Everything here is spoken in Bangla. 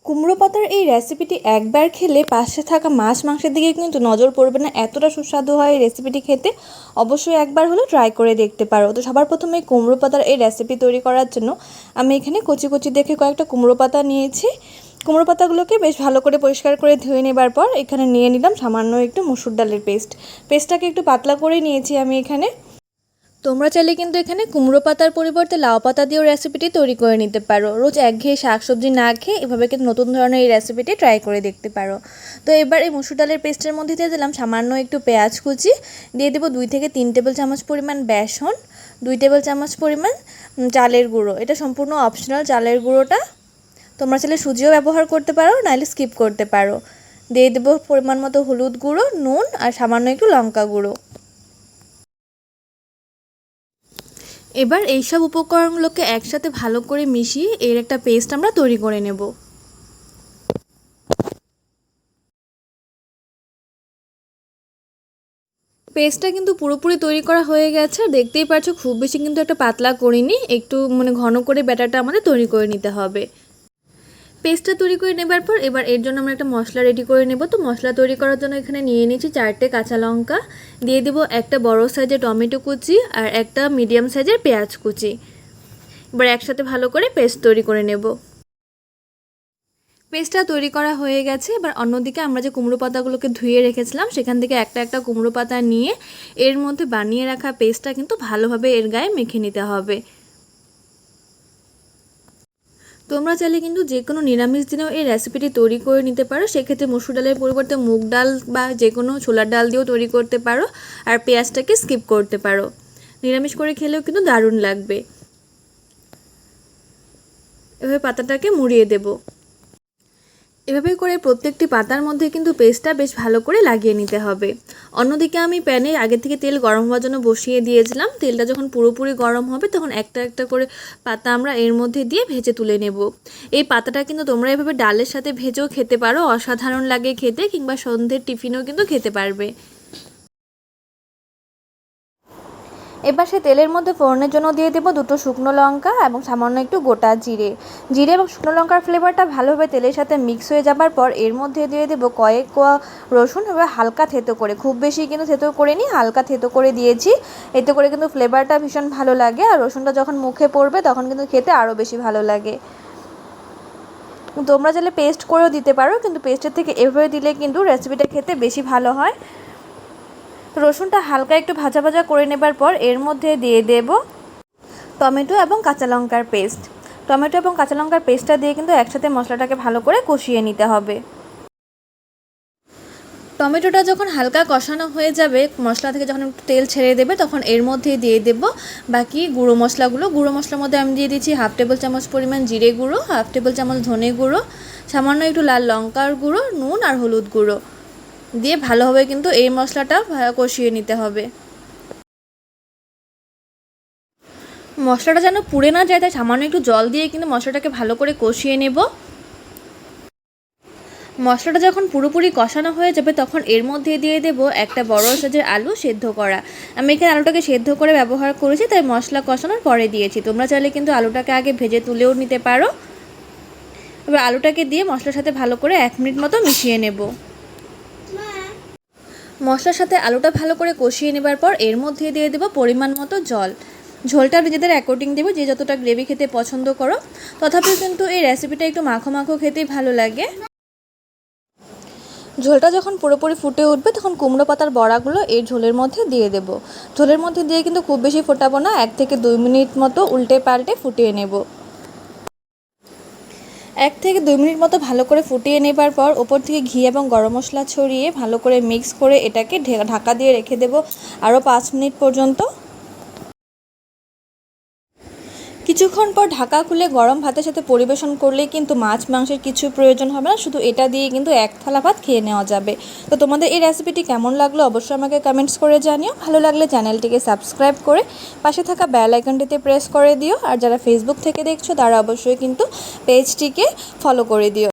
কুমড়ো পাতার এই রেসিপিটি একবার খেলে পাশে থাকা মাছ মাংসের দিকে কিন্তু নজর পড়বে না, এতটা সুস্বাদু হয় এই রেসিপিটি খেতে। অবশ্যই একবার হলে ট্রাই করে দেখতে পারো। তো সবার প্রথমে কুমড়ো পাতার এই রেসিপি তৈরি করার জন্য আমি এখানে কচি কচি দেখে কয়েকটা কুমড়ো পাতা নিয়েছি। কুমড়ো পাতাগুলোকে বেশ ভালো করে পরিষ্কার করে ধুয়ে নেবার পর এখানে নিয়ে নিলাম সামান্য একটু মসুর ডালের পেস্টটাকে একটু পাতলা করে নিয়েছি আমি এখানে। তোমরা চাইলে কিন্তু এখানে কুমড়ো পাতার পরিবর্তে লাউ পাতা দিয়েও রেসিপিটি তৈরি করে নিতে পারো। রোজ একঘেয়ে শাকসবজি না খেয়ে এভাবে কিন্তু নতুন ধরনের এই রেসিপিটি ট্রাই করে দেখতে পারো। তো এবার এই মসুর ডালের পেস্টের মধ্যে দিয়ে দিলাম সামান্য একটু পেঁয়াজ কুচি, দিয়ে দেবো 2 থেকে 3 টেবিল চামচ পরিমাণ বেসন, 2 টেবিল চামচ পরিমাণ চালের গুঁড়ো। এটা সম্পূর্ণ অপশনাল চালের গুঁড়োটা, তোমরা চাইলে সুজিও ব্যবহার করতে পারো, নাহলে স্কিপ করতে পারো। দিয়ে দেবো পরিমাণ মতো হলুদ গুঁড়ো, নুন আর সামান্য একটু লঙ্কা গুঁড়ো। এবার এইসব উপকরণগুলোকে একসাথে ভালো করে মিশিয়ে এর একটা পেস্ট আমরা তৈরি করে নেব। পেস্টটা কিন্তু পুরোপুরি তৈরি করা হয়ে গেছে, দেখতেই পাচ্ছ খুব বেশি কিন্তু একটা পাতলা করিনি, একটু ঘন করে ব্যাটারটা আমাদের তৈরি করে নিতে হবে। পেস্টটা তৈরি করে নেবার পর এবার এর জন্য আমরা একটা মশলা রেডি করে নেব। তো মশলা তৈরি করার জন্য এখানে নিয়ে নিয়েছি 4টে কাঁচা লঙ্কা, দিয়ে দেবো একটা বড় সাইজের টমেটো কুচি আর একটা মিডিয়াম সাইজের পেঁয়াজ কুচি। এবার একসাথে ভালো করে পেস্ট তৈরি করে নেব। পেস্টটা তৈরি করা হয়ে গেছে। এবার অন্যদিকে আমরা যে কুমড়ো পাতাগুলোকে ধুয়ে রেখেছিলাম সেখান থেকে একটা একটা কুমড়ো পাতা নিয়ে এর মধ্যে বানিয়ে রাখা পেস্টটা কিন্তু ভালোভাবে এর গায়ে মেখে নিতে হবে। তোমরা চাইলে কিন্তু যে কোনো নিরামিষ দিনেও এই রেসিপিটি তৈরি করে নিতে পারো। সেক্ষেত্রে মসুর ডালের পরিবর্তে মুগ ডাল বা যে কোনো ছোলার ডাল দিয়েও তৈরি করতে পারো, আর পেঁয়াজটাকে স্কিপ করতে পারো। নিরামিষ করে খেলেও কিন্তু দারুণ লাগবে। এভাবে পাতাটাকে মুড়িয়ে দেব। এভাবে করে প্রত্যেকটি পাতার মধ্যে কিন্তু পেস্টটা বেশ ভালো করে লাগিয়ে নিতে হবে। অন্যদিকে আমি প্যানে আগে থেকে তেল গরম হওয়ার জন্য বসিয়ে দিয়েছিলাম। তেলটা যখন পুরোপুরি গরম হবে তখন একটা একটা করে পাতা আমরা এর মধ্যে দিয়ে ভেজে তুলে নেব। এই পাতাটা কিন্তু তোমরা এভাবে ডালের সাথে ভেজেও খেতে পারো, অসাধারণ লাগে খেতে, কিংবা সন্ধ্যের টিফিনেও কিন্তু খেতে পারবে। এবার সে তেলের মধ্যে ফোড়নের জন্য দিয়ে দেবো 2টো শুকনো লঙ্কা এবং সামান্য একটু গোটা জিরে। জিরে এবং শুকনো লঙ্কার ফ্লেভারটা ভালোভাবে তেলের সাথে মিক্স হয়ে যাবার পর এর মধ্যে দিয়ে দেবো কয়েক কোয়া রসুন, এবার হালকা থেতো করে, খুব বেশি কিন্তু থেতো করে নিই, হালকা থেতো করে দিয়েছি। এতে করে কিন্তু ফ্লেভারটা ভীষণ ভালো লাগে, আর রসুনটা যখন মুখে পড়বে তখন কিন্তু খেতে আরও বেশি ভালো লাগে। তোমরা চাইলে পেস্ট করেও দিতে পারো, কিন্তু পেস্টের থেকে এভাবে দিলে কিন্তু রেসিপিটা খেতে বেশি ভালো হয়। রসুনটা হালকা একটু ভাজা ভাজা করে নেবার পর এর মধ্যে দিয়ে দেব টমেটো এবং কাঁচা লঙ্কার পেস্ট। টমেটো এবং কাঁচা লঙ্কার পেস্টটা দিয়ে কিন্তু একসাথে মশলাটাকে ভালো করে কষিয়ে নিতে হবে। টমেটোটা যখন হালকা কষানো হয়ে যাবে, মশলা থেকে যখন একটু তেল ছেড়ে দেবে, তখন এর মধ্যে দিয়ে দেব বাকি গুঁড়ো মশলাগুলো। গুঁড়ো মশলার মধ্যে আমি দিয়ে দিচ্ছি 1/2 টেবিল চামচ পরিমাণ জিরে গুঁড়ো, 1/2 টেবিল চামচ ধনে গুঁড়ো, সামান্য একটু লাল লঙ্কার গুঁড়ো, নুন আর হলুদ গুঁড়ো দিয়ে ভালোভাবে কিন্তু এই মশলাটা কষিয়ে নিতে হবে। মশলাটা যেন পুড়ে না যায় তাই সামান্য একটু জল দিয়ে কিন্তু মশলাটাকে ভালো করে কষিয়ে নেব। মশলাটা যখন পুরোপুরি কষানো হয়ে যাবে তখন এর মধ্যে দিয়ে দেব একটা বড় সাইজের আলু সেদ্ধ করা। আমি এখানে আলুটাকে সেদ্ধ করে ব্যবহার করেছি, তাই মশলা কষানোর পরে দিয়েছি। তোমরা চাইলে কিন্তু আলুটাকে আগে ভেজে তুলেও নিতে পারো। এবার আলুটাকে দিয়ে মশলার সাথে ভালো করে 1 মিনিট মতো মিশিয়ে নেব। মশলার সাথে আলুটা ভালো করে কষিয়ে নেবার পর এর মধ্যে দিয়ে দেব পরিমাণ মতো জল। ঝোলটা নিজেদের অ্যাকর্ডিং দেবো, যে যতটা গ্রেভি খেতে পছন্দ করো। তথাপিও কিন্তু এই রেসিপিটা একটু মাখো মাখো খেতেই ভালো লাগে। ঝোলটা যখন পুরোপুরি ফুটে উঠবে তখন কুমড়ো পাতার বড়াগুলো এর ঝোলের মধ্যে দিয়ে দেব। ঝোলের মধ্যে দিয়ে কিন্তু খুব বেশি ফোটাবো না, 1 থেকে 2 মিনিট মতো উল্টে পাল্টে ফুটিয়ে নেব। 1 থেকে 2 মিনিট মতো ভালো করে ফুটিয়ে নেবার পর ওপর থেকে ঘি এবং গরম মশলা ছড়িয়ে ভালো করে মিক্স করে এটাকে ঢাকা দিয়ে রেখে দেব আরও 5 মিনিট পর্যন্ত। কিছুক্ষণ পর ঢাকা খুলে গরম ভাতের সাথে পরিবেশন করলেই কিন্তু মাছ মাংসের কিছু প্রয়োজন হবে না, শুধু এটা দিয়ে কিন্তু 1 থালা ভাত খেয়ে নেওয়া যাবে। তো তোমাদের এই রেসিপিটি কেমন লাগলো অবশ্যই আমাকে কমেন্টস করে জানিও। ভালো লাগলে চ্যানেলটিকে সাবস্ক্রাইব করে পাশে থাকা বেল আইকনটিতে প্রেস করে দিও। আর যারা ফেসবুক থেকে দেখছো তারা অবশ্যই কিন্তু পেজটিকে ফলো করে দিও।